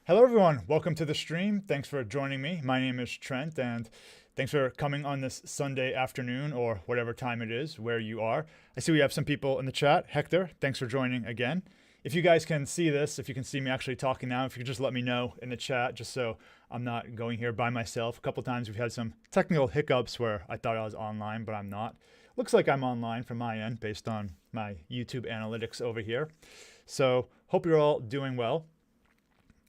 Hello everyone, welcome to the stream. Thanks for joining me. My name is Trent and thanks for coming on this Sunday afternoon or whatever time it is where you are. I see we have some people in the chat. Hector, thanks for joining again. If you guys can see this, if you can see me actually talking now, if you could just let me know in the chat just so I'm not going here by myself. A couple times we've had some technical hiccups where I thought I was online, but I'm not. Looks like I'm online from my end based on my YouTube analytics over here. So hope you're all doing well.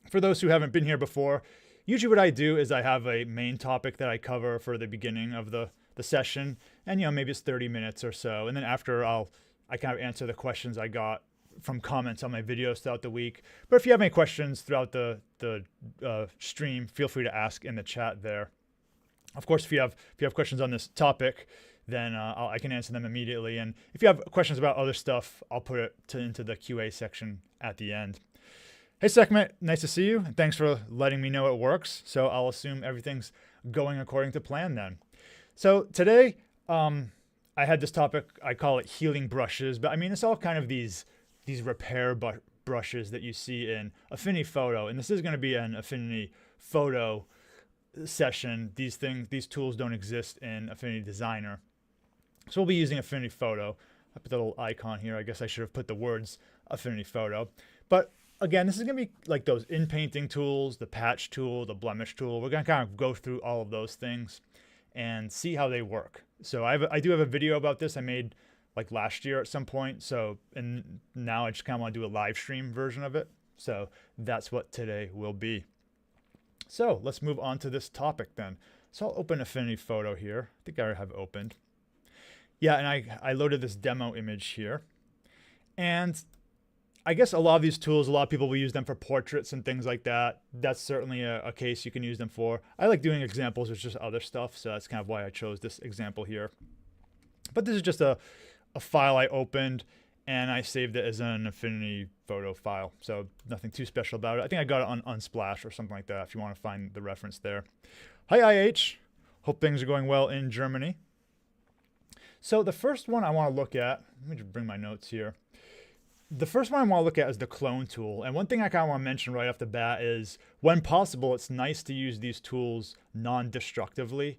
For those who haven't been here before, usually what I do is I have a main topic that I cover for the beginning of the session, and maybe it's 30 minutes or so, and then after I kind of answer the questions I got from comments on my videos throughout the week. But if you have any questions throughout the stream, feel free to ask in the chat there. Of course, if you have questions on this topic, then I can answer them immediately. And if you have questions about other stuff, I'll put it into the QA section at the end. Hey Sekhmet, nice to see you, and thanks for letting me know it works. So I'll assume everything's going according to plan then. So today, I had this topic, I call it healing brushes, but I mean, it's all kind of these repair brushes that you see in Affinity Photo, and this is going to be an Affinity Photo session. These tools don't exist in Affinity Designer. So we'll be using Affinity Photo. I put the little icon here. I guess I should have put the words Affinity Photo. But again, this is going to be like those inpainting tools, the patch tool, the blemish tool. We're going to kind of go through all of those things and see how they work. So I do have a video about this I made like last year at some point. So, and now I just kind of want to do a live stream version of it. So that's what today will be. So let's move on to this topic then. So I'll open Affinity Photo here. I think I already have it opened. Yeah, and I loaded this demo image here. And I guess a lot of these tools, a lot of people will use them for portraits and things like that. That's certainly a case you can use them for. I like doing examples with just other stuff, so that's kind of why I chose this example here. But this is just a file I opened, and I saved it as an Affinity Photo file, so nothing too special about it. I think I got it on Unsplash or something like that if you want to find the reference there. Hi IH, hope things are going well in Germany. So the first one I want to look at, let me just bring my notes here. The first one I want to look at is the clone tool. And one thing I kind of want to mention right off the bat is when possible, it's nice to use these tools non-destructively.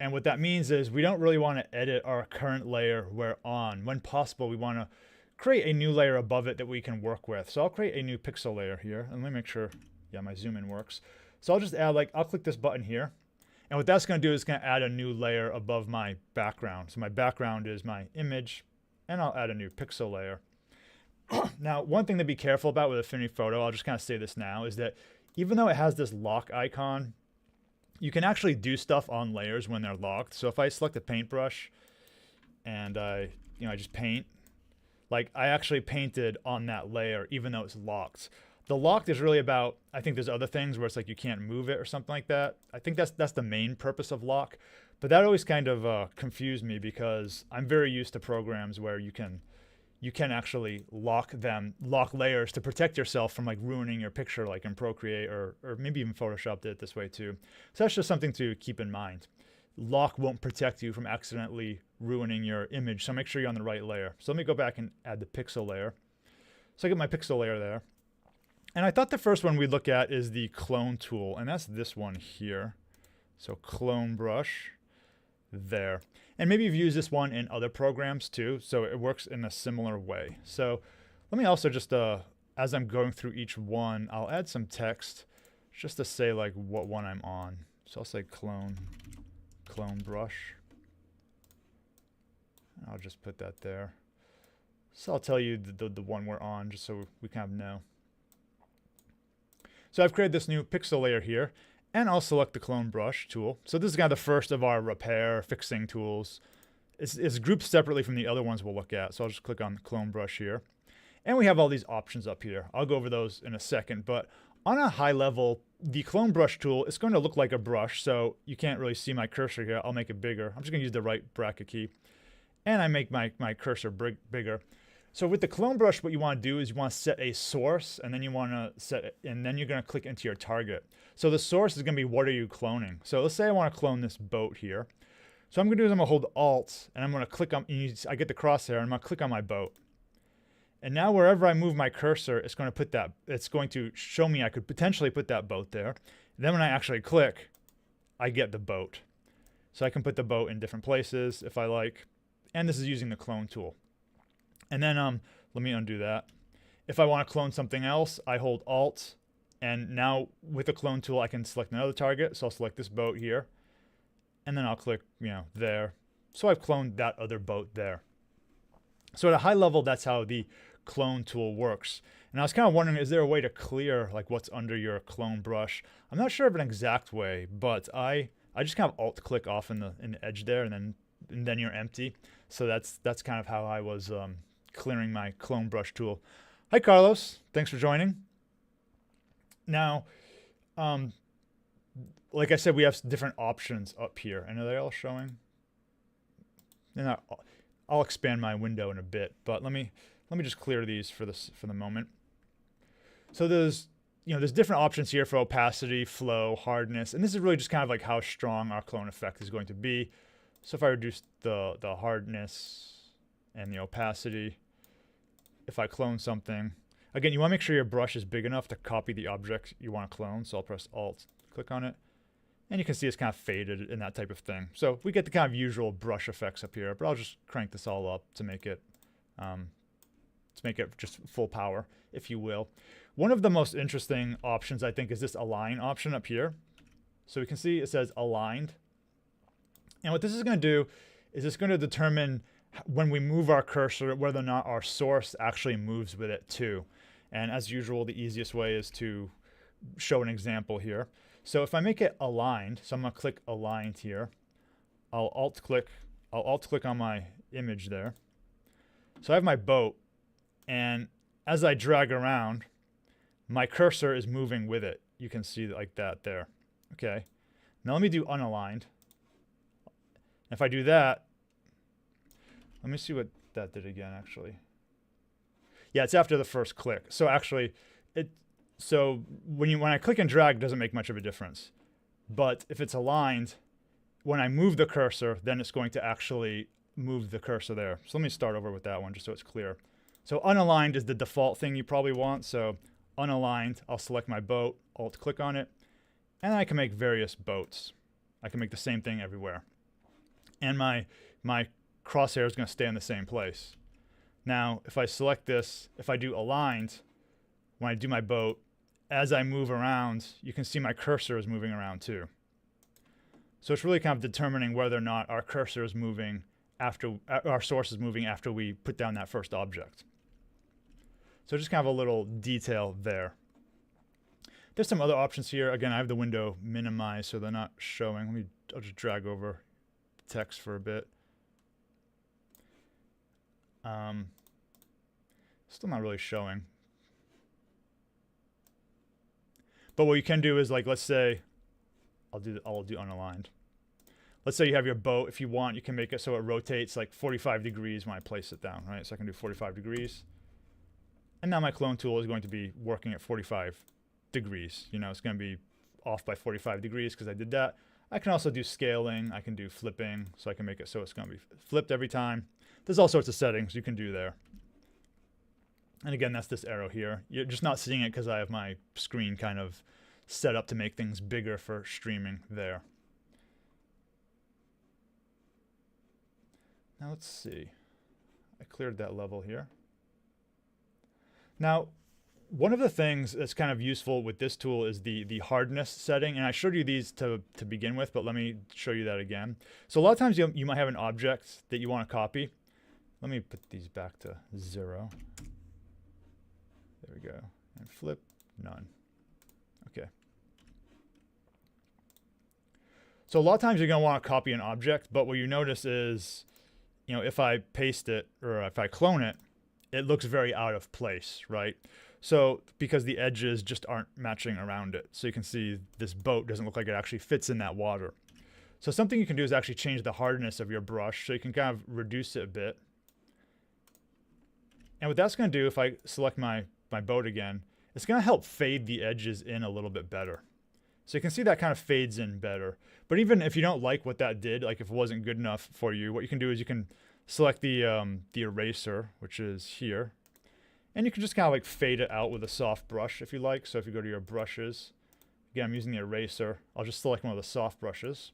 And what that means is we don't really want to edit our current layer we're on. When possible, we want to create a new layer above it that we can work with. So I'll create a new pixel layer here. And let me make sure, yeah, my zoom in works. So I'll just add I'll click this button here. And what that's going to do is going to add a new layer above my background. So my background is my image, and I'll add a new pixel layer. Now, one thing to be careful about with Affinity Photo, I'll just kind of say this now, is that even though it has this lock icon, you can actually do stuff on layers when they're locked. So if I select a paintbrush and I just paint, like I actually painted on that layer even though it's locked. The locked is really about, I think there's other things where it's like you can't move it or something like that. I think that's the main purpose of lock. But that always kind of confused me because I'm very used to programs where you can actually lock layers to protect yourself from like ruining your picture, like in Procreate or maybe even Photoshop did it this way too. So that's just something to keep in mind. Lock won't protect you from accidentally ruining your image, so make sure you're on the right layer. So let me go back and add the pixel layer. So I get my pixel layer there. And I thought the first one we'd look at is the clone tool, and that's this one here. So clone brush there. And maybe you've used this one in other programs too, so it works in a similar way. So let me also just, as I'm going through each one, I'll add some text just to say like what one I'm on. So I'll say clone brush. I'll just put that there. So I'll tell you the one we're on just so we kind of know. So I've created this new pixel layer here. And I'll select the clone brush tool. So this is kind of the first of our repair fixing tools. It's grouped separately from the other ones we'll look at. So I'll just click on the clone brush here. And we have all these options up here. I'll go over those in a second. But on a high level, the clone brush tool is going to look like a brush. So you can't really see my cursor here. I'll make it bigger. I'm just going to use the right bracket key. And I make my cursor bigger. So with the clone brush, what you want to do is you want to set a source, and then you want to set it, and then you're going to click into your target. So the source is going to be what are you cloning. So let's say I want to clone this boat here. So I'm going to do is I'm going to hold Alt, and I'm going to click on. I get the crosshair, and I'm going to click on my boat. And now wherever I move my cursor, it's going to show me I could potentially put that boat there. And then when I actually click, I get the boat. So I can put the boat in different places if I like. And this is using the clone tool. And then let me undo that. If I want to clone something else, I hold Alt. And now with the clone tool, I can select another target. So I'll select this boat here. And then I'll click, there. So I've cloned that other boat there. So at a high level, that's how the clone tool works. And I was kind of wondering, is there a way to clear like what's under your clone brush? I'm not sure of an exact way, but I just kind of alt click off in the edge there, and then you're empty. So that's kind of how I was clearing my clone brush tool. Hi Carlos, thanks for joining. Now, like I said, we have different options up here. And are they all showing? They're not. I'll expand my window in a bit, but let me just clear these for the moment. So there's different options here for opacity, flow, hardness, and this is really just kind of like how strong our clone effect is going to be. So if I reduce the hardness and the opacity, if I clone something, again, you want to make sure your brush is big enough to copy the object you want to clone. So I'll press Alt, click on it. And you can see it's kind of faded and that type of thing. So we get the kind of usual brush effects up here, but I'll just crank this all up to make it just full power, if you will. One of the most interesting options, I think, is this align option up here. So we can see it says aligned. And what this is going to do is it's going to determine when we move our cursor, whether or not our source actually moves with it too. And as usual, the easiest way is to show an example here. So if I make it aligned, so I'm going to click aligned here. I'll alt click on my image there. So I have my boat, and as I drag around, my cursor is moving with it. You can see like that there. Okay. Now let me do unaligned. If I do that, let me see what that did again actually. Yeah, it's after the first click. So actually So when I click and drag, it doesn't make much of a difference. But if it's aligned, when I move the cursor, then it's going to actually move the cursor there. So let me start over with that one just so it's clear. So unaligned is the default thing you probably want. So unaligned, I'll select my boat, Alt click on it, and I can make various boats. I can make the same thing everywhere. And my crosshair is going to stay in the same place. Now, if I select this, if I do aligned, when I do my boat, as I move around, you can see my cursor is moving around too. So it's really kind of determining whether or not our cursor is moving after our source is moving after we put down that first object. So just kind of a little detail there. There's some other options here. Again, I have the window minimized so they're not showing. I'll just drag over text for a bit. Still not really showing. But what you can do is, like, let's say, I'll do unaligned. Let's say you have your boat. If you want, you can make it so it rotates like 45 degrees when I place it down, right? So I can do 45 degrees. And now my clone tool is going to be working at 45 degrees. It's going to be off by 45 degrees because I did that. I can also do scaling. I can do flipping. So I can make it so it's going to be flipped every time. There's all sorts of settings you can do there. And again, that's this arrow here. You're just not seeing it because I have my screen kind of set up to make things bigger for streaming there. Now let's see. I cleared that level here. Now, one of the things that's kind of useful with this tool is the hardness setting. And I showed you these to begin with, but let me show you that again. So a lot of times you might have an object that you want to copy. Let me put these back to 0. There we go. And flip, none. Okay. So a lot of times you're going to want to copy an object, but what you notice is, if I paste it or if I clone it, it looks very out of place, right? So because the edges just aren't matching around it. So you can see this boat doesn't look like it actually fits in that water. So something you can do is actually change the hardness of your brush. So you can kind of reduce it a bit. And what that's going to do, if I select my boat again, it's going to help fade the edges in a little bit better. So you can see that kind of fades in better. But even if you don't like what that did, like if it wasn't good enough for you, what you can do is you can select the eraser, which is here, And you can just kind of like fade it out with a soft brush if you like. So if you go to your brushes, again, I'm using the eraser. I'll just select one of the soft brushes.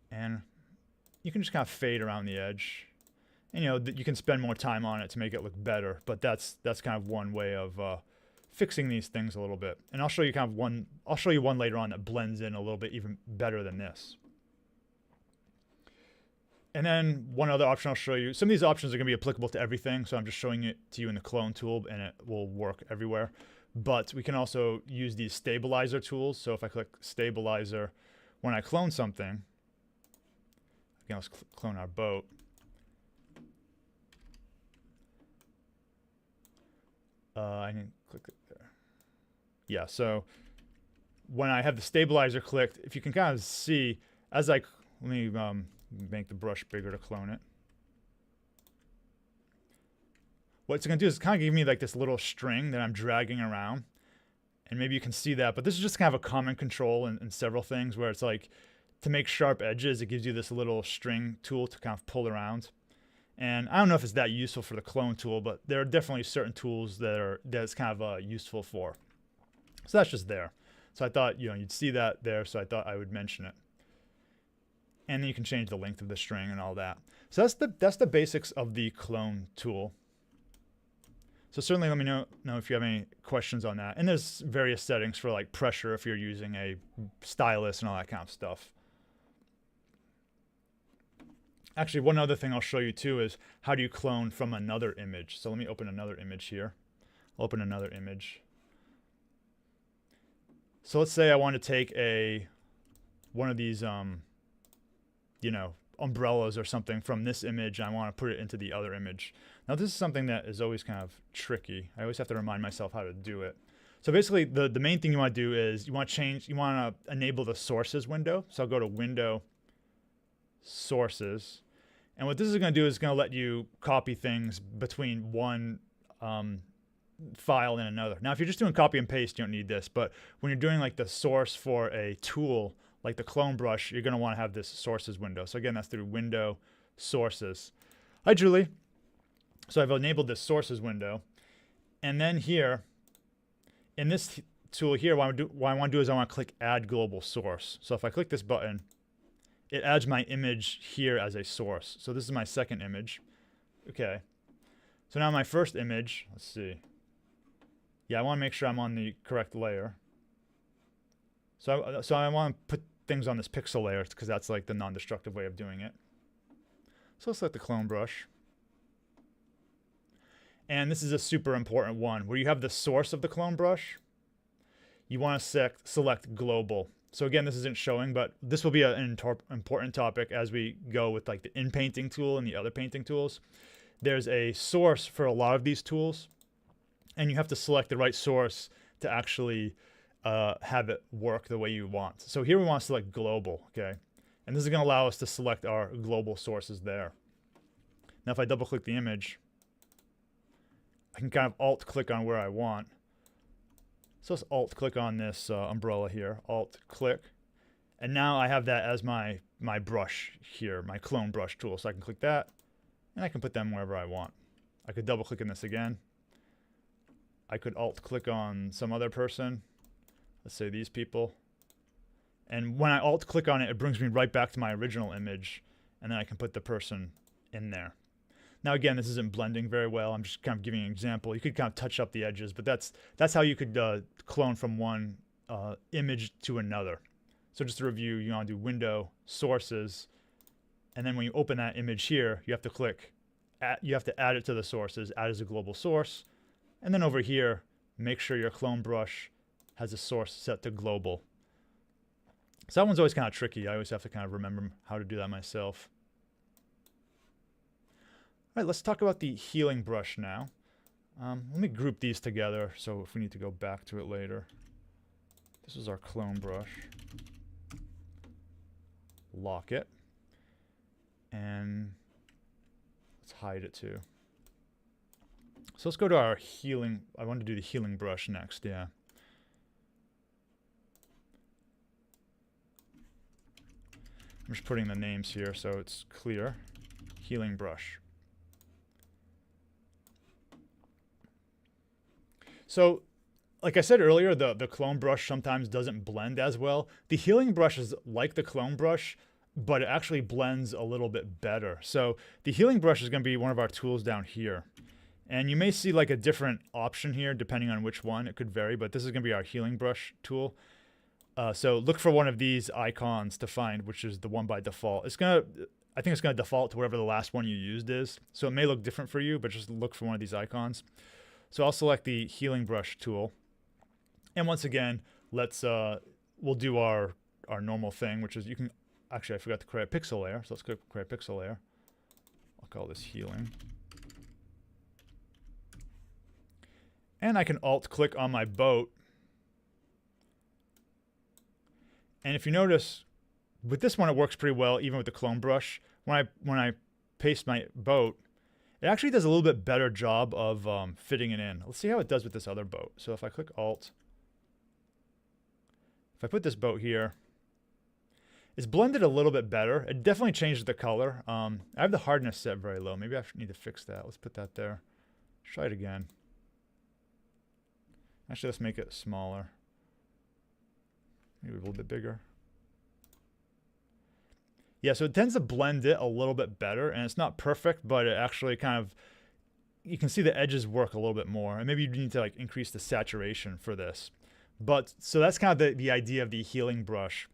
And you can just kind of fade around the edge. And, you know, you can spend more time on it to make it look better. But that's kind of one way of fixing these things a little bit. And I'll show you kind of one. I'll show you one later on that blends in a little bit even better than this. And then one other option I'll show you. Some of these options are going to be applicable to everything. So I'm just showing it to you in the clone tool, and it will work everywhere. But we can also use these stabilizer tools. So if I click stabilizer, when I clone something, again, let's clone our boat. I need to click it there. Yeah, so when I have the stabilizer clicked, if you can kind of see, as let me make the brush bigger to clone it. What it's going to do is kind of give me like this little string that I'm dragging around. And maybe you can see that, but this is just kind of a common control in several things where it's like, to make sharp edges, it gives you this little string tool to kind of pull around. And I don't know if it's that useful for the clone tool, but there are definitely certain tools that's kind of useful for. So that's just there. So I thought, you know, you'd see that there, so I thought I would mention it. And then you can change the length of the string and all that. So that's the basics of the clone tool. So certainly let me know if you have any questions on that. And there's various settings for like pressure if you're using a stylus and all that kind of stuff. Actually, one other thing I'll show you too is how do you clone from another image. So let me open another image here. I'll open another image. So let's say I want to take one of these, you know, umbrellas or something from this image, and I want to put it into the other image. Now this is something that is always kind of tricky. I always have to remind myself how to do it. So basically the main thing you want to do is you want to enable the sources window. So I'll go to Window, Sources. And what this is going to do is going to let you copy things between one file and another. Now, if you're just doing copy and paste, you don't need this. But when you're doing like the source for a tool, like the clone brush, you're going to want to have this sources window. So again, that's through Window, Sources. Hi, Julie. So I've enabled this sources window. And then here, in this tool here, what I want to do is I want to click Add Global Source. So if I click this button, it adds my image here as a source. So this is my second image. Okay. So now my first image, let's see. Yeah, I want to make sure I'm on the correct layer. So I want to put things on this pixel layer because that's like the non-destructive way of doing it. So let's select the clone brush. And this is a super important one. Where you have the source of the clone brush, you want to select global. So again, this isn't showing, but this will be an important topic as we go with like the inpainting tool and the other painting tools. There's a source for a lot of these tools, and you have to select the right source to actually have it work the way you want. So here we want to select global, okay? And this is going to allow us to select our global sources there. Now if I double click the image, I can kind of alt click on where I want. So let's alt click on this umbrella here, alt click. And now I have that as my brush here, my clone brush tool. So I can click that and I can put them wherever I want. I could double click on this again. I could alt click on some other person. Let's say these people. And when I alt click on it, it brings me right back to my original image. And then I can put the person in there. Now again, this isn't blending very well. I'm just kind of giving you an example. You could kind of touch up the edges, but that's how you could clone from one image to another. So just to review, you want to do Window, Sources, and then when you open that image here, you have to click, you have to add it to the sources, add as a global source, and then over here, make sure your clone brush has a source set to global. So that one's always kind of tricky. I always have to kind of remember how to do that myself. All right, let's talk about the healing brush now. Let me group these together so if we need to go back to it later. This is our clone brush. Lock it. And let's hide it too. So let's go to our healing. I want to do the healing brush next, yeah. I'm just putting the names here so it's clear. Healing brush. So, like I said earlier, the clone brush sometimes doesn't blend as well. The healing brush is like the clone brush, but it actually blends a little bit better. So the healing brush is going to be one of our tools down here. And you may see like a different option here depending on which one. It could vary, but this is going to be our healing brush tool. So look for one of these icons to find, which is the one by default. I think it's going to default to whatever the last one you used is. So it may look different for you, but just look for one of these icons. So I'll select the healing brush tool. And once again, we'll do our normal thing, which is actually I forgot to create a pixel layer. So let's create a pixel layer. I'll call this healing. And I can alt click on my boat. And if you notice, with this one, it works pretty well, even with the clone brush. When I paste my boat, it actually does a little bit better job of fitting it in. Let's see how it does with this other boat. So if I click Alt, if I put this boat here, it's blended a little bit better. It definitely changes the color. I have the hardness set very low. Maybe I need to fix that. Let's put that there. Let's try it again. Actually, let's make it smaller. Maybe a little bit bigger. Yeah, so it tends to blend it a little bit better, and it's not perfect, but it actually kind of, you can see the edges work a little bit more, and maybe you need to like increase the saturation for this. But so that's kind of the idea of the healing brush,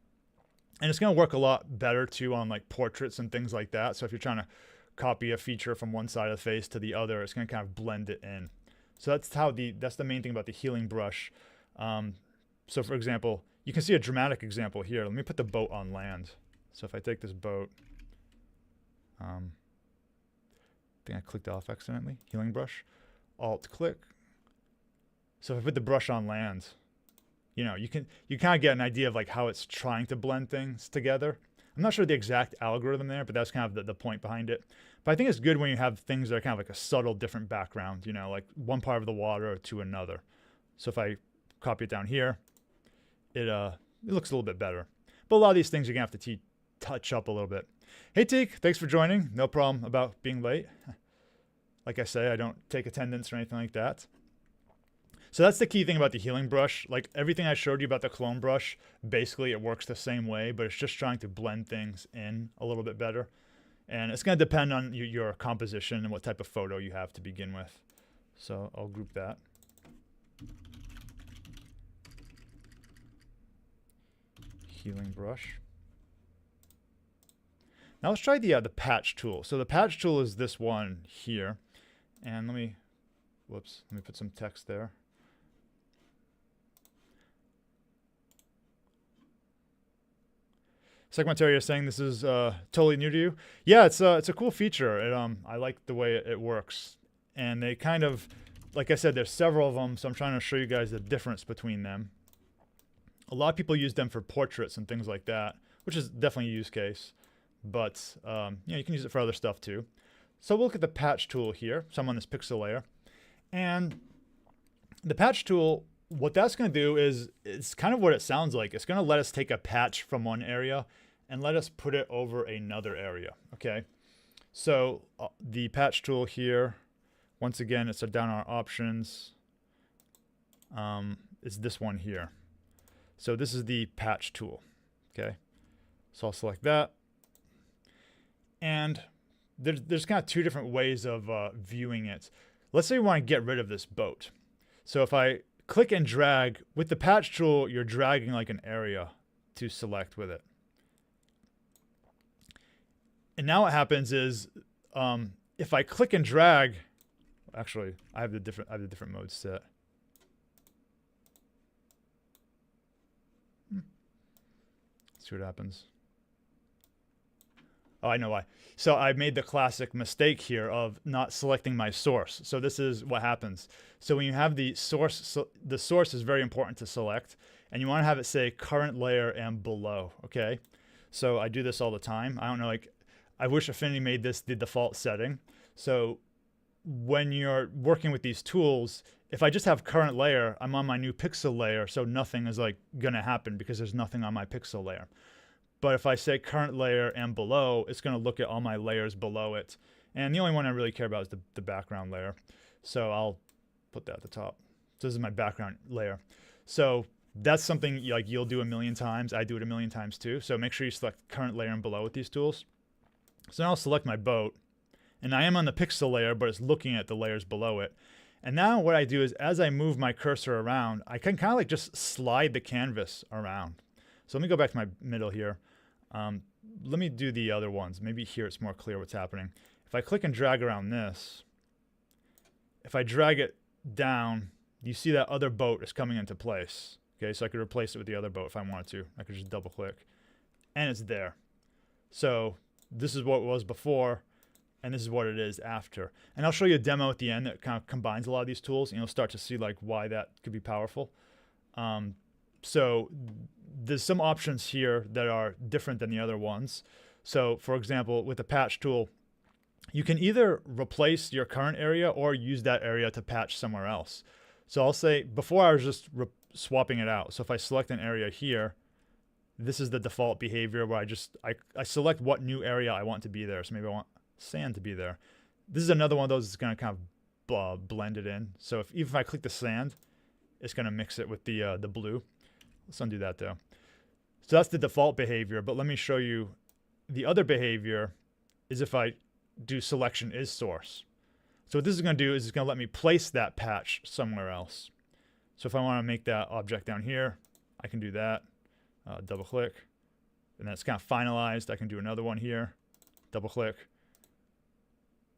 and it's going to work a lot better too on like portraits and things like that. So if you're trying to copy a feature from one side of the face to the other, it's going to kind of blend it in. So that's the main thing about the healing brush. So for example, you can see a dramatic example here. Let me put the boat on land. So if I take this boat, I think I clicked off accidentally, healing brush, alt click. So if I put the brush on land, you kind of get an idea of like how it's trying to blend things together. I'm not sure the exact algorithm there, but that's kind of the point behind it. But I think it's good when you have things that are kind of like a subtle different background, like one part of the water to another. So if I copy it down here, it looks a little bit better. But a lot of these things you're going to have to touch up a little bit. Hey Teek, thanks for joining. No problem about being late. Like I say, I don't take attendance or anything like that. So that's the key thing about the healing brush. Like everything I showed you about the clone brush, basically it works the same way, but it's just trying to blend things in a little bit better. And it's going to depend on your composition and what type of photo you have to begin with. So I'll group that. Healing brush. Now let's try the patch tool. So the patch tool is this one here. And let me put some text there. Segmentary is saying this is totally new to you. Yeah, it's a cool feature. I like the way it works. And they kind of, like I said, there's several of them, so I'm trying to show you guys the difference between them. A lot of people use them for portraits and things like that, which is definitely a use case. But you can use it for other stuff too. So we'll look at the patch tool here. So I'm on this pixel layer. And the patch tool, what that's going to do is, it's kind of what it sounds like. It's going to let us take a patch from one area and let us put it over another area. Okay. So the patch tool here, once again, it's down our options. It's this one here. So this is the patch tool. Okay. So I'll select that. And there's kind of two different ways of viewing it. Let's say we want to get rid of this boat. So if I click and drag, with the patch tool, you're dragging like an area to select with it. And now what happens is, if I click and drag, actually, I have the different modes set. Let's see what happens. Oh, I know why. So I made the classic mistake here of not selecting my source. So this is what happens. So when you have the source is very important to select, and you want to have it say current layer and below. Okay. So I do this all the time. I don't know, like, I wish Affinity made this the default setting. So when you're working with these tools, if I just have current layer, I'm on my new pixel layer. So nothing is like going to happen because there's nothing on my pixel layer. But if I say current layer and below, it's going to look at all my layers below it. And the only one I really care about is the background layer. So I'll put that at the top. So this is my background layer. So that's something like you'll do a million times. I do it a million times too. So make sure you select current layer and below with these tools. So now I'll select my boat. And I am on the pixel layer, but it's looking at the layers below it. And now what I do is as I move my cursor around, I can kind of like just slide the canvas around. So let me go back to my middle here. Let me do the other ones. Maybe here it's more clear what's happening. If I click and drag around this, if I drag it down, you see that other boat is coming into place. Okay, so I could replace it with the other boat if I wanted to. I could just double click and it's there. So this is what it was before and this is what it is after. And I'll show you a demo at the end that kind of combines a lot of these tools and you'll start to see like why that could be powerful. So there's some options here that are different than the other ones. So for example, with the patch tool, you can either replace your current area or use that area to patch somewhere else. So I'll say before I was just swapping it out. So if I select an area here, this is the default behavior where I select what new area I want to be there. So maybe I want sand to be there. This is another one of those that's going to kind of blend it in. So even if I click the sand, it's going to mix it with the blue. Let's undo that though. So that's the default behavior, but let me show you the other behavior is if I do selection is source. So what this is going to do is it's going to let me place that patch somewhere else. So if I want to make that object down here, I can do that. Double click. And then it's kind of finalized. I can do another one here. Double click.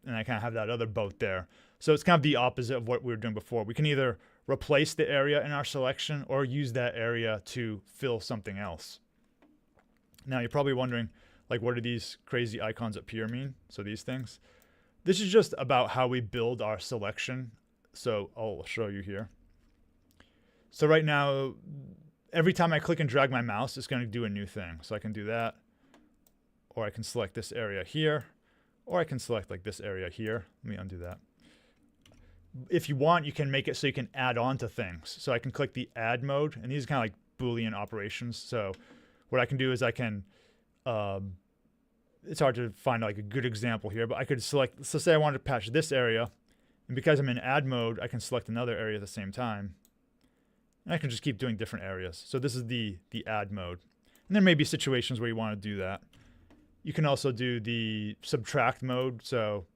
And I kind of have that other boat there. So it's kind of the opposite of what we were doing before. We can either replace the area in our selection or use that area to fill something else. Now you're probably wondering, like, what do these crazy icons up here mean? So these things. This is just about how we build our selection. So I'll show you here. So right now, every time I click and drag my mouse, it's going to do a new thing. So I can do that, or I can select this area here, or I can select like this area here. Let me undo that. If you want, you can make it so you can add on to things. So I can click the add mode, and these are kind of like Boolean operations. So what I can do is I can, it's hard to find like a good example here, but I could select, so say I wanted to patch this area, and because I'm in add mode, I can select another area at the same time. And I can just keep doing different areas. So this is the add mode. And there may be situations where you want to do that. You can also do the subtract mode. So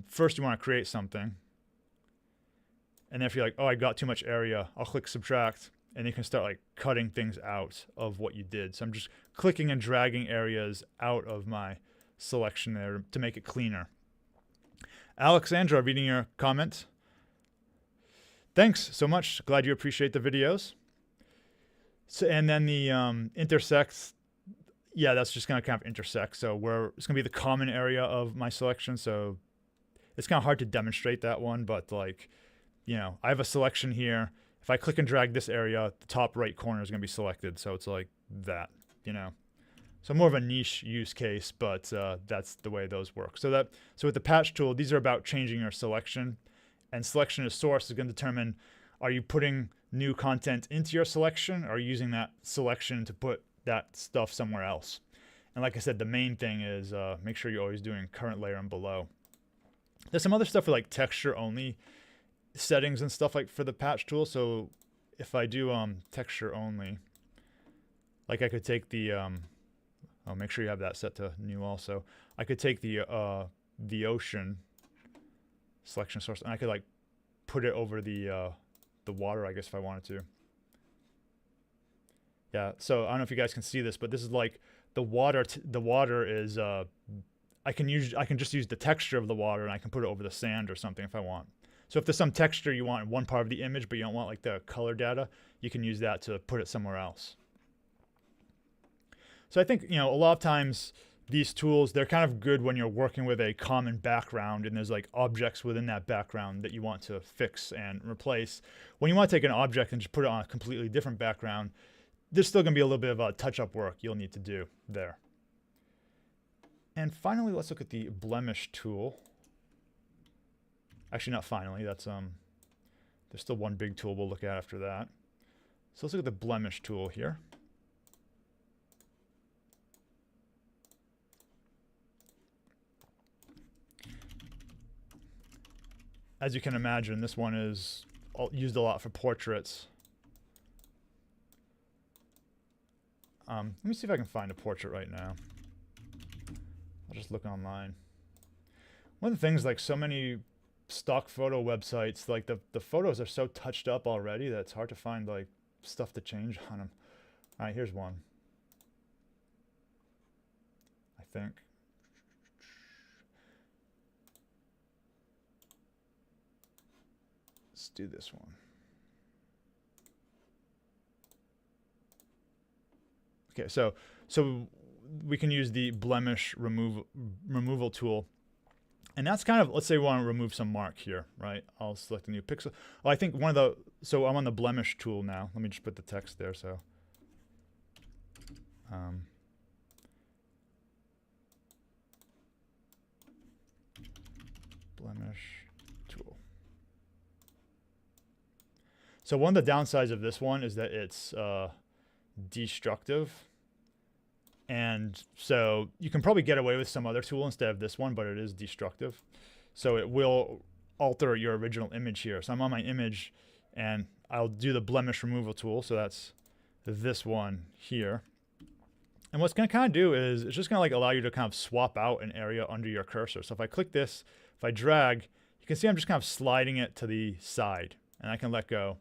first you want to create something. And then if you're like, oh, I got too much area, I'll click subtract. And you can start like cutting things out of what you did. So I'm just clicking and dragging areas out of my selection there to make it cleaner. Alexandra, reading your comment. Thanks so much. Glad you appreciate the videos. So, and then the intersects, yeah, that's just going to kind of intersect. So it's going to be the common area of my selection. So it's kind of hard to demonstrate that one, but like, you know, I have a selection here. If I click and drag this area, the top right corner is going to be selected. So it's like that, you know. So more of a niche use case, but that's the way those work. So with the patch tool, these are about changing your selection. And selection as source is going to determine, are you putting new content into your selection or using that selection to put that stuff somewhere else? And like I said, the main thing is make sure you're always doing current layer and below. There's some other stuff for like texture only settings and stuff like for the patch tool. So if I do texture only, like I could take the, I'll make sure you have that set to new also. I could take the ocean selection source, and I could like put it over the water, I guess, if I wanted to. Yeah, so I don't know if you guys can see this, but this is like the water. The water is I can just use the texture of the water, and I can put it over the sand or something if I want. So if there's some texture you want in one part of the image, but you don't want like the color data, you can use that to put it somewhere else. So I think, you know, a lot of times these tools, they're kind of good when you're working with a common background and there's like objects within that background that you want to fix and replace. When you want to take an object and just put it on a completely different background, there's still going to be a little bit of touch-up work you'll need to do there. And finally, let's look at the Blemish tool. Actually, not finally. That's there's still one big tool we'll look at after that. So let's look at the Blemish tool here. as you can imagine, this one is used a lot for portraits. Let me see if I can find a portrait right now. I'll just look online. One of the things, like so many stock photo websites, like the photos are so touched up already that it's hard to find like stuff to change on them. All right, here's one. I think. Let's do this one. Okay, so we can use the blemish removal tool. And that's kind of, let's say we want to remove some mark here, right? I'll select a new pixel. Oh, I think one of the, so I'm on the blemish tool now. Let me just put the text there, so. Blemish tool. So one of the downsides of this one is that it's destructive. And so you can probably get away with some other tool instead of this one, but it is destructive. So it will alter your original image here. So I'm on my image and I'll do the blemish removal tool. So that's this one here. And what's going to kind of do is it's just going to like allow you to kind of swap out an area under your cursor. So if I click this, if I drag, you can see I'm just kind of sliding it to the side and I can let go.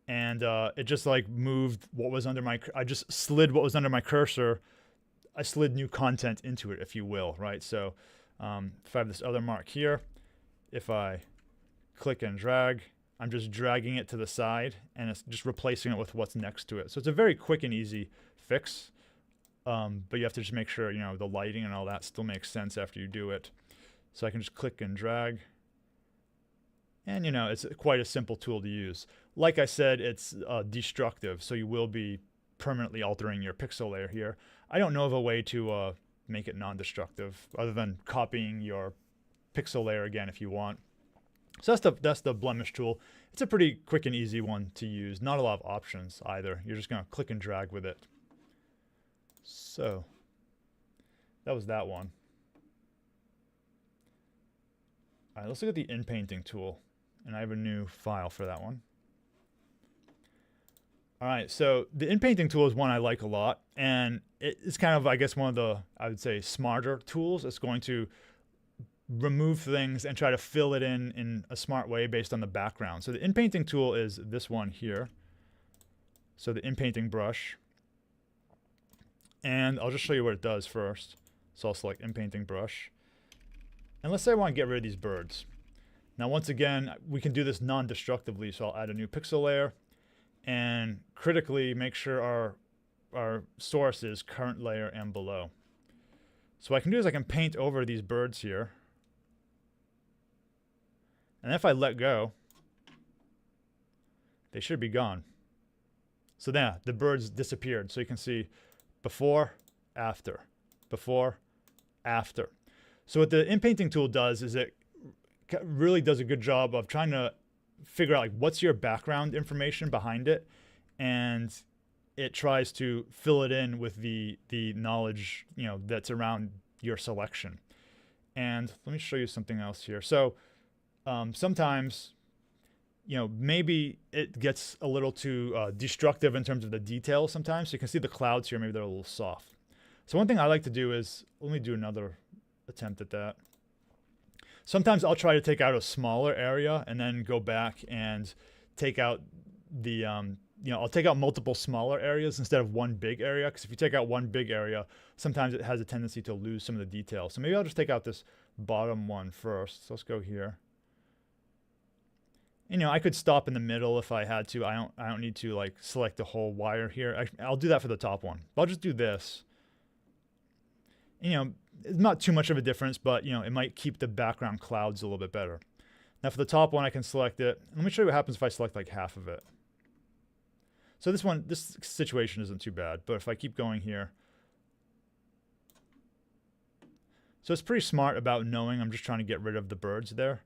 And it just like moved what was under my, I just slid what was under my cursor. I slid new content into it, if you will, right? So if I have this other mark here, if I click and drag, I'm just dragging it to the side and it's just replacing it with what's next to it. So it's a very quick and easy fix, but you have to just make sure, you know, the lighting and all that still makes sense after you do it. So I can just click and drag. And, you know, it's quite a simple tool to use. Like I said, it's destructive, so you will be permanently altering your pixel layer here. I don't know of a way to make it non-destructive other than copying your pixel layer again if you want. So that's the blemish tool. It's a pretty quick and easy one to use. Not a lot of options either. You're just going to click and drag with it. So that was that one. All right, let's look at the inpainting tool. And I have a new file for that one. All right, so the inpainting tool is one I like a lot. And it's kind of, I guess, one of the, I would say, smarter tools. It's going to remove things and try to fill it in a smart way based on the background. So the inpainting tool is this one here. So the inpainting brush. And I'll just show you what it does first. So I'll select inpainting brush. And let's say I want to get rid of these birds. Now, once again, we can do this non-destructively. So I'll add a new pixel layer and critically make sure our source is current layer and below. So what I can do is I can paint over these birds here. And if I let go, they should be gone. So yeah, the birds disappeared. So you can see before, after, before, after. So what the inpainting tool does is it really does a good job of trying to figure out like what's your background information behind it, and it tries to fill it in with the knowledge, you know, that's around your selection. And let me show you something else here. So sometimes, you know, maybe it gets a little too destructive in terms of the details sometimes. So you can see the clouds here, maybe they're a little soft. So one thing I like to do is, let me do another attempt at that. Sometimes I'll try to take out a smaller area and then go back and take out the, you know, I'll take out multiple smaller areas instead of one big area. Because if you take out one big area, sometimes it has a tendency to lose some of the details. So maybe I'll just take out this bottom one first. So let's go here. You know, I could stop in the middle if I had to. I don't need to like select the whole wire here. I'll do that for the top one. But I'll just do this. You know, it's not too much of a difference, but you know, it might keep the background clouds a little bit better. Now for the top one, I can select it. Let me show you what happens if I select like half of it. So this situation isn't too bad, but if I keep going here. So it's pretty smart about knowing I'm just trying to get rid of the birds there.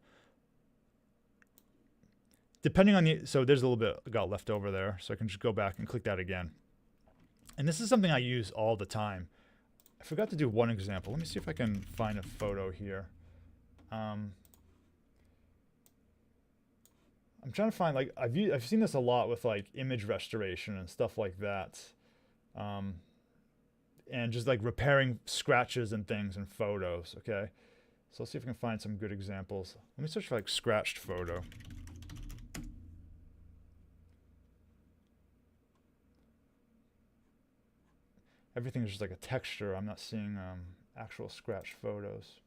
Depending on the, so there's a little bit got left over there, so I can just go back and click that again. And this is something I use all the time. I forgot to do one example. Let me see if I can find a photo here. I'm trying to find, like, I've seen this a lot with like image restoration and stuff like that. And just like repairing scratches and things in photos, okay? So let's see if we can find some good examples. Let me search for like scratched photo. Everything is just like a texture. I'm not seeing actual scratched photos.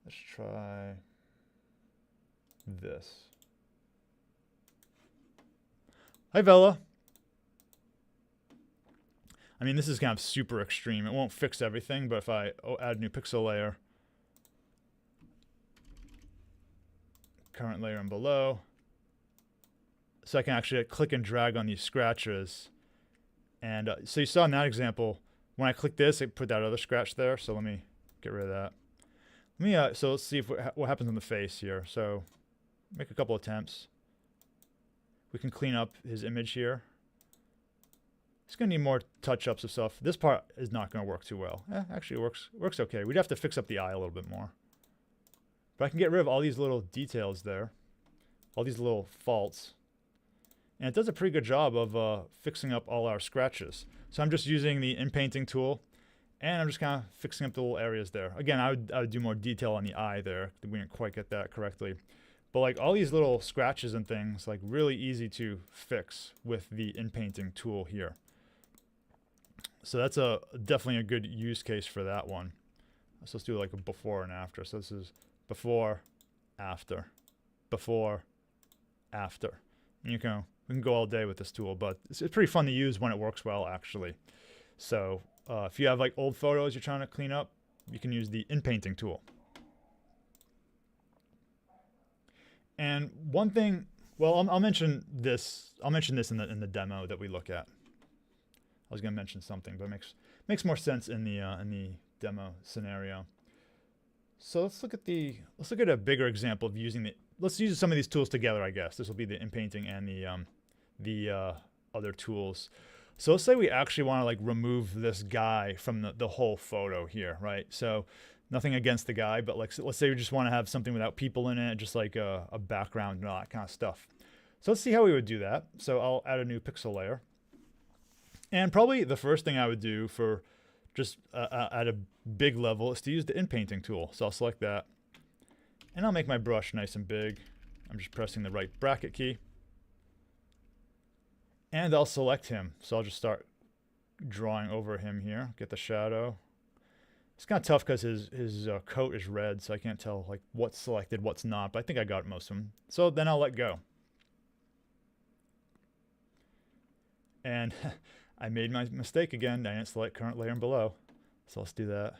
Let's try this. Hi, Vela. I mean, this is kind of super extreme. It won't fix everything, but if I add a new pixel layer, current layer and below, so I can actually click and drag on these scratches. And so you saw in that example, when I click this, it put that other scratch there. So let me get rid of that. So let's see if what happens on the face here. So make a couple attempts. We can clean up his image here. It's going to need more touch-ups of stuff. This part is not going to work too well. Actually, it works okay. We'd have to fix up the eye a little bit more. But I can get rid of all these little details there, all these little faults. And it does a pretty good job of fixing up all our scratches. So I'm just using the inpainting tool, and I'm just kind of fixing up the little areas there. Again, I would do more detail on the eye there. We didn't quite get that correctly. But like all these little scratches and things, like really easy to fix with the inpainting tool here. So that's definitely a good use case for that one. So let's do like a before and after. So this is before, after, before, after. And we can go all day with this tool, but it's pretty fun to use when it works well, actually. So if you have like old photos you're trying to clean up, you can use the inpainting tool. And one thing, well, I'll mention this. I'll mention this in the demo that we look at. I was going to mention something, but it makes more sense in the demo scenario. So let's look at a bigger example of using let's use some of these tools together, I guess. This will be the inpainting and the other tools. So let's say we actually want to like remove this guy from the whole photo here, right? So nothing against the guy, but like let's say we just want to have something without people in it, just like a background and all that kind of stuff. So let's see how we would do that. So I'll add a new pixel layer. And probably the first thing I would do for just at a big level is to use the inpainting tool. So I'll select that, and I'll make my brush nice and big. I'm just pressing the right bracket key. And I'll select him. So I'll just start drawing over him here, get the shadow. It's kind of tough because his coat is red, so I can't tell like what's selected, what's not, but I think I got most of them. So then I'll let go. And I made my mistake again. I didn't select current layer and below. So let's do that.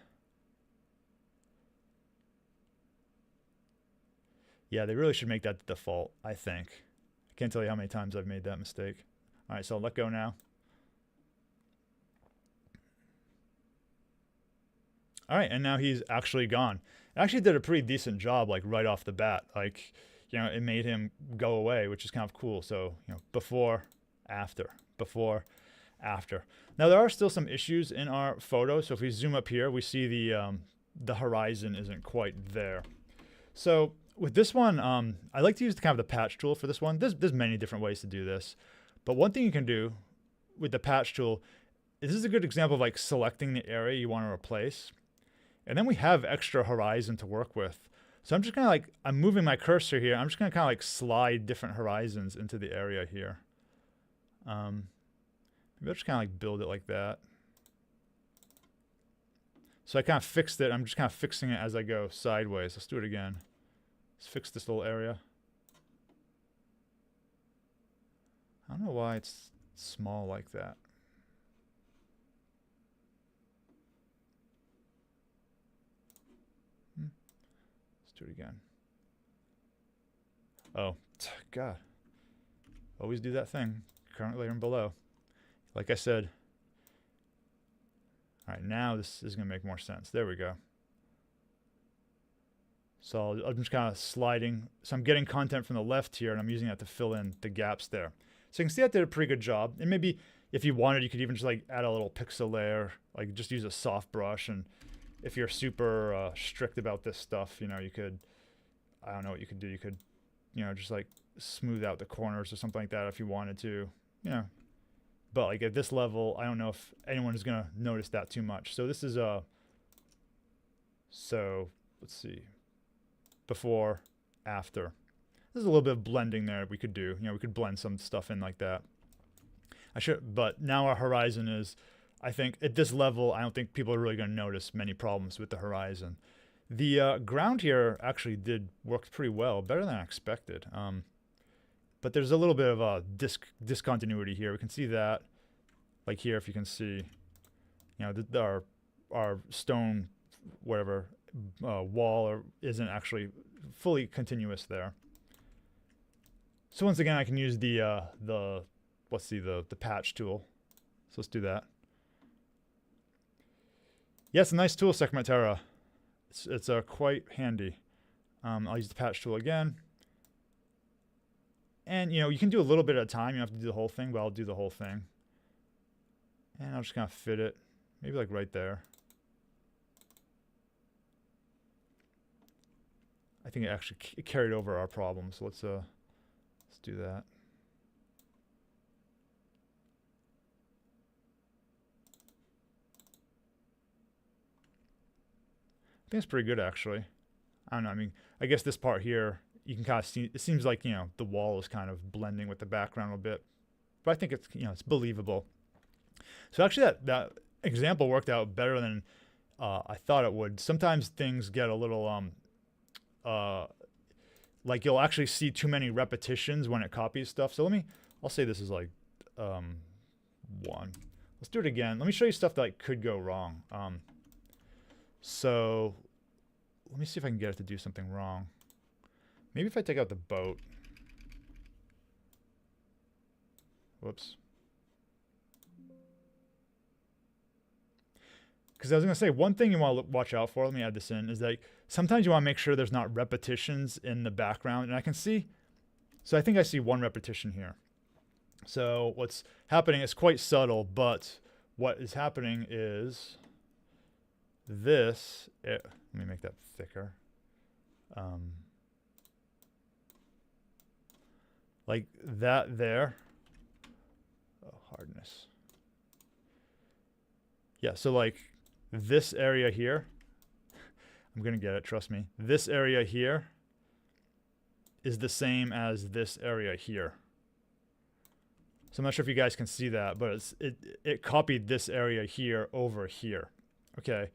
Yeah, they really should make that the default, I think. I can't tell you how many times I've made that mistake. All right, so I'll let go now. All right, and now he's actually gone. It actually did a pretty decent job, like right off the bat. Like, you know, it made him go away, which is kind of cool. So, you know, before, after, before, after. Now there are still some issues in our photo. So if we zoom up here, we see the horizon isn't quite there. So with this one, I like to use kind of the patch tool for this one. There's many different ways to do this, but one thing you can do with the patch tool is this is a good example of like selecting the area you want to replace, and then we have extra horizon to work with. So I'm just kind of like, I'm moving my cursor here. I'm just going to kind of like slide different horizons into the area here. Maybe I'll just kind of like build it like that. So I kind of fixed it. I'm just kind of fixing it as I go sideways. Let's do it again. Let's fix this little area. I don't know why it's small like that. Let's do it again. Oh, God. Always do that thing. Current layer and below. Like I said. All right, now this is going to make more sense. There we go. So I'm just kind of sliding. So I'm getting content from the left here, and I'm using that to fill in the gaps there. So you can see that did a pretty good job. And maybe if you wanted, you could even just like add a little pixel layer, like just use a soft brush and if you're super strict about this stuff, you know, you could, I don't know what you could do. You could, you know, just like smooth out the corners or something like that if you wanted to, you know. But like at this level, I don't know if anyone is gonna notice that too much. So this is so let's see, before, after. There's a little bit of blending there we could do. You know, we could blend some stuff in like that. But now our horizon is, I think at this level, I don't think people are really going to notice many problems with the horizon. The ground here actually work pretty well, better than I expected. But there's a little bit of a discontinuity here. We can see that, like here, if you can see, you know, our stone, whatever, wall isn't actually fully continuous there. So once again, I can use the patch tool. So let's do that. Yeah, it's a nice tool, Secretera. It's quite handy. I'll use the patch tool again. And, you know, you can do a little bit at a time. You don't have to do the whole thing, but I'll do the whole thing. And I'll just kind of fit it, maybe like right there. I think it carried over our problem, so let's do that. I think it's pretty good, actually. I don't know. I mean, I guess this part here, you can kind of see, it seems like, you know, the wall is kind of blending with the background a bit. But I think it's, you know, it's believable. So actually that example worked out better than I thought it would. Sometimes things get a little, like you'll actually see too many repetitions when it copies stuff. So I'll say this is like 1. Let's do it again. Let me show you stuff that like, could go wrong. So let me see if I can get it to do something wrong. Maybe if I take out the boat. Whoops. Because I was going to say, one thing you want to watch out for, let me add this in, is that sometimes you want to make sure there's not repetitions in the background. And I can see, so I think I see 1 repetition here. So what's happening is quite subtle, but what is happening is this, let me make that thicker. Like that there. Oh, hardness. Yeah, so like this area here, I'm going to get it, trust me. This area here is the same as this area here. So I'm not sure if you guys can see that, but it copied this area here over here. Okay.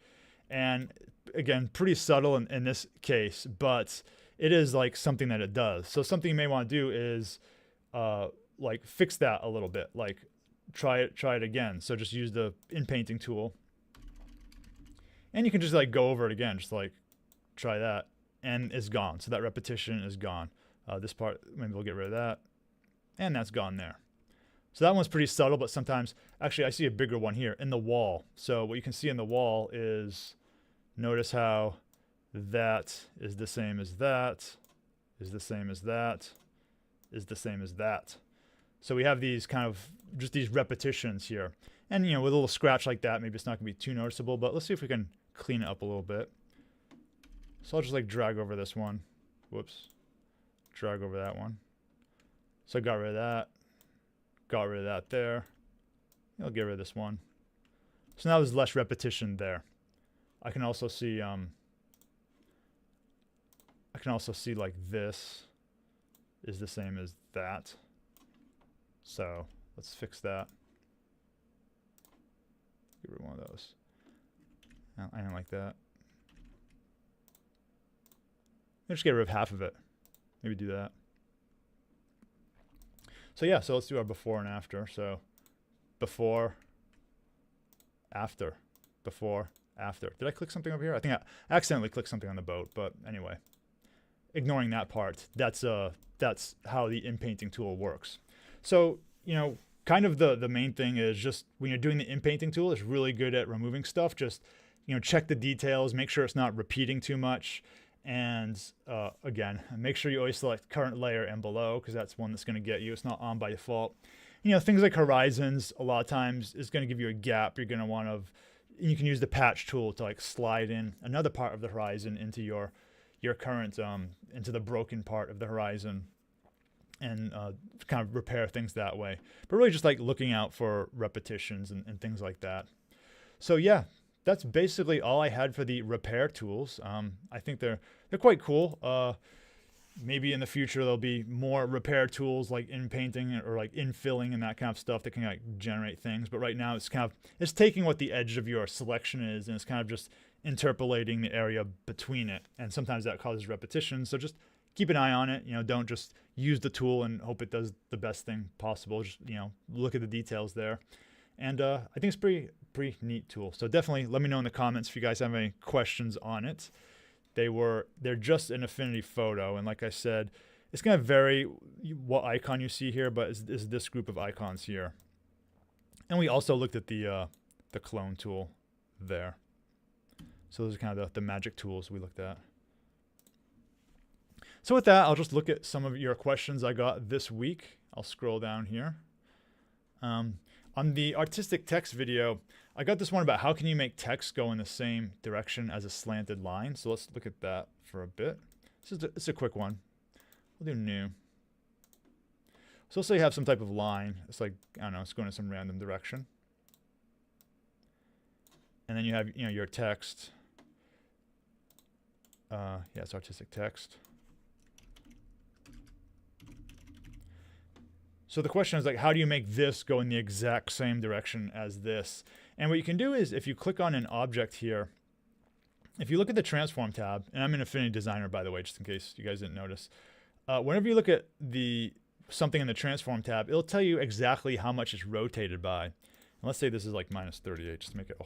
And again, pretty subtle in this case, but it is like something that it does. So something you may want to do is like fix that a little bit, like try it again. So just use the inpainting tool. And you can just like go over it again, just like try that, and it's gone. So that repetition is gone. This part, maybe we'll get rid of that. And that's gone there. So that one's pretty subtle, but sometimes, actually I see a bigger one here in the wall. So what you can see in the wall is, notice how that is the same as that, is the same as that, is the same as that. So we have these kind of, just these repetitions here. And, you know, with a little scratch like that, maybe it's not going to be too noticeable, but let's see if we can clean it up a little bit. So I'll just like drag over this one. Whoops. Drag over that one. So I got rid of that. Got rid of that there. I'll get rid of this one. So now there's less repetition there. I can also see like this is the same as that. So let's fix that. Get rid of one of those. I don't like that. Just get rid of half of it. Maybe do that. So yeah, so let's do our before and after. So before, after, before, after. Did I click something over here? I think I accidentally clicked something on the boat, but anyway. Ignoring that part, that's how the inpainting tool works. So, you know, kind of the main thing is just when you're doing the inpainting tool, it's really good at removing stuff. Just, you know, check the details, make sure it's not repeating too much. And again, make sure you always select current layer and below, because that's one that's going to get you. It's not on by default. You know, things like horizons, a lot of times is going to give you a gap. You're going to want to you can use the patch tool to like slide in another part of the horizon into your current, into the broken part of the horizon, and kind of repair things that way. But really just like looking out for repetitions and things like that. So yeah, that's basically all I had for the repair tools. I think they're quite cool. Maybe in the future there'll be more repair tools like inpainting or like infilling and that kind of stuff that can like generate things. But right now it's taking what the edge of your selection is and it's kind of just interpolating the area between it. And sometimes that causes repetition. So just keep an eye on it. Don't just use the tool and hope it does the best thing possible. Just, look at the details there. And I think it's pretty neat tool. So definitely let me know in the comments if you guys have any questions on it. They're just an Affinity Photo, and like I said, it's going to vary what icon you see here, but is this group of icons here. And we also looked at the clone tool there. So those are kind of the magic tools we looked at. So with that, I'll just look at some of your questions I got this week. I'll scroll down here. On the artistic text video, I got this one about how can you make text go in the same direction as a slanted line. So let's look at that for a bit. It's a quick one. We'll do new. So let's say you have some type of line. It's like, I don't know, it's going in some random direction. And then you have, your text. Yeah, it's artistic text. So the question is like, how do you make this go in the exact same direction as this? And what you can do is if you click on an object here, if you look at the transform tab, and I'm in Affinity Designer, by the way, just in case you guys didn't notice. Whenever you look at something in the transform tab, it'll tell you exactly how much it's rotated by. And let's say this is like -38, just to make it a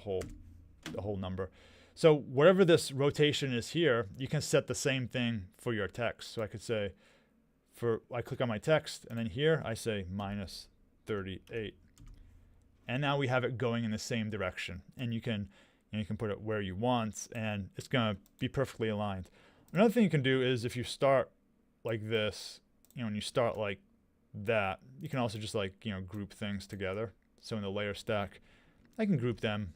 whole number. So wherever this rotation is here, you can set the same thing for your text. So I could say, I click on my text, and then here I say -38. And now we have it going in the same direction. And you can put it where you want, and it's going to be perfectly aligned. Another thing you can do is if you start like this, and you start like that, you can also just like, group things together. So in the layer stack, I can group them.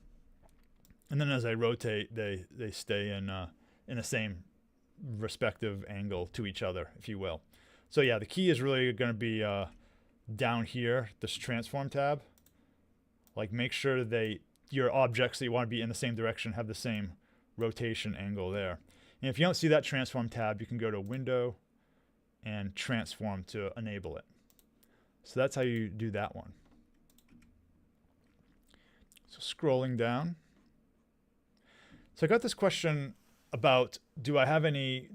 And then as I rotate, they stay in the same respective angle to each other, if you will. So yeah, the key is really going to be down here, this transform tab. Like make sure your objects that you want to be in the same direction have the same rotation angle there. And if you don't see that transform tab, you can go to Window and Transform to enable it. So that's how you do that one. So scrolling down. So I got this question about, do I have any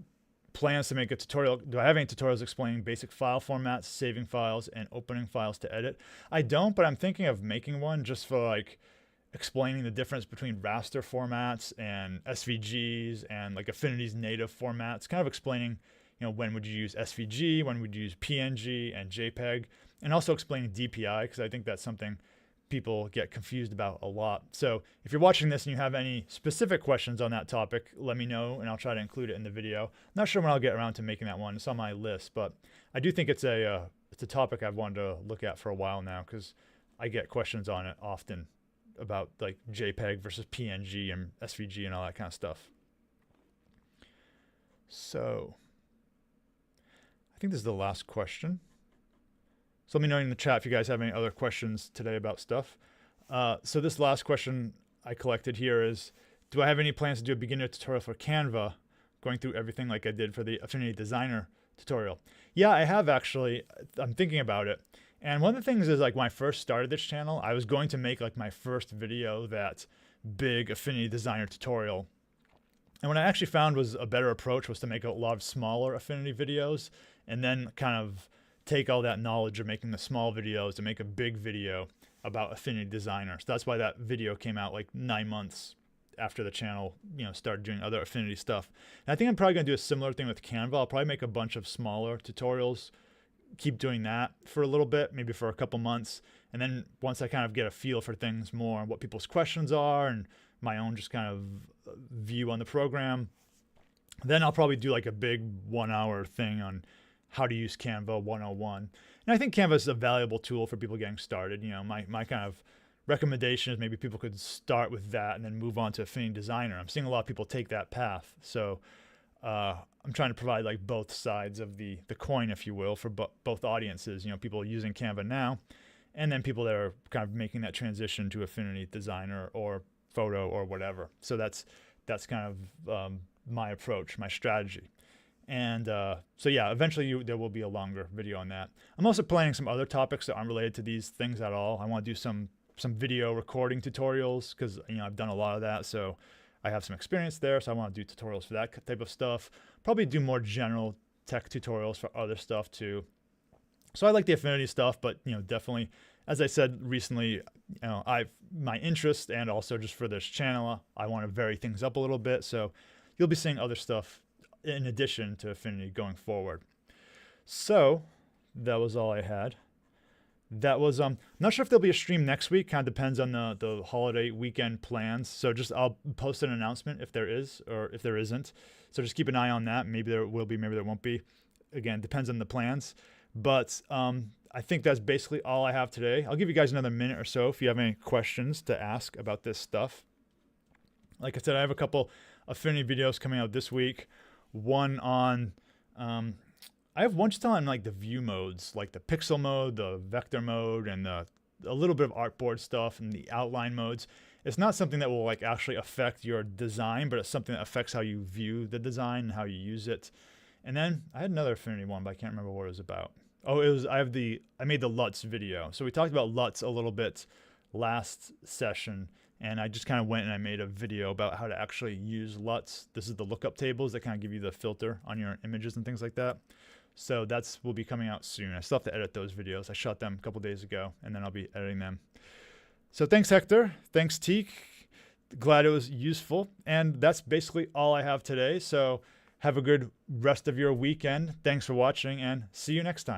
plans to make a tutorial? Do I have any tutorials explaining basic file formats, saving files, and opening files to edit? I don't, but I'm thinking of making one just for like explaining the difference between raster formats and SVGs and like Affinity's native formats, kind of explaining, when would you use SVG, when would you use PNG and JPEG, and also explaining DPI, because I think that's something people get confused about a lot. So if you're watching this and you have any specific questions on that topic, let me know and I'll try to include it in the video. I'm not sure when I'll get around to making that one. It's on my list, but I do think it's a topic I've wanted to look at for a while now, because I get questions on it often about like JPEG versus PNG and SVG and all that kind of stuff. So I think this is the last question. So let me know in the chat if you guys have any other questions today about stuff. So this last question I collected here is, do I have any plans to do a beginner tutorial for Canva, going through everything like I did for the Affinity Designer tutorial? Yeah, I have actually. I'm thinking about it. And one of the things is like when I first started this channel, I was going to make like my first video, that big Affinity Designer tutorial. And what I actually found was a better approach was to make a lot of smaller Affinity videos and then kind of take all that knowledge of making the small videos and make a big video about Affinity Designer. So that's why that video came out like 9 months after the channel, started doing other Affinity stuff. And I think I'm probably going to do a similar thing with Canva. I'll probably make a bunch of smaller tutorials, keep doing that for a little bit, maybe for a couple months. And then once I kind of get a feel for things more, what people's questions are and my own just kind of view on the program, then I'll probably do like a big 1 hour thing on how to use Canva 101. And I think Canva is a valuable tool for people getting started. My kind of recommendation is maybe people could start with that and then move on to Affinity Designer. I'm seeing a lot of people take that path. So I'm trying to provide like both sides of the coin, if you will, for both audiences, people using Canva now, and then people that are kind of making that transition to Affinity Designer or Photo or whatever. So that's kind of my approach, my strategy. And so yeah, eventually there will be a longer video on that. I'm also planning some other topics that aren't related to these things at all. I want to do some video recording tutorials because I've done a lot of that, so I have some experience there. So I want to do tutorials for that type of stuff. Probably do more general tech tutorials for other stuff too. So I like the Affinity stuff, but definitely, as I said recently, my interest, and also just for this channel, I want to vary things up a little bit. So you'll be seeing other stuff in addition to Affinity going forward. So that was all I had. That was not sure if there'll be a stream next week. Kind of depends on the holiday weekend plans. So I'll post an announcement if there is or if there isn't. So just keep an eye on that. Maybe there will be, maybe there won't be. Again, depends on the plans. But I think that's basically all I have today. I'll give you guys another minute or so if you have any questions to ask about this stuff. Like I said, I have a couple Affinity videos coming out this week. One on, I have one just on like the view modes, like the pixel mode, the vector mode, and a little bit of artboard stuff and the outline modes. It's not something that will like actually affect your design, but it's something that affects how you view the design and how you use it. And then I had another Affinity one, but I can't remember what it was about. Oh, I made the LUTs video. So we talked about LUTs a little bit last session, and I just kind of went and I made a video about how to actually use LUTs. This is the lookup tables that kind of give you the filter on your images and things like that. So will be coming out soon. I still have to edit those videos. I shot them a couple days ago, and then I'll be editing them. So thanks, Hector. Thanks, Teak. Glad it was useful. And that's basically all I have today. So have a good rest of your weekend. Thanks for watching, and see you next time.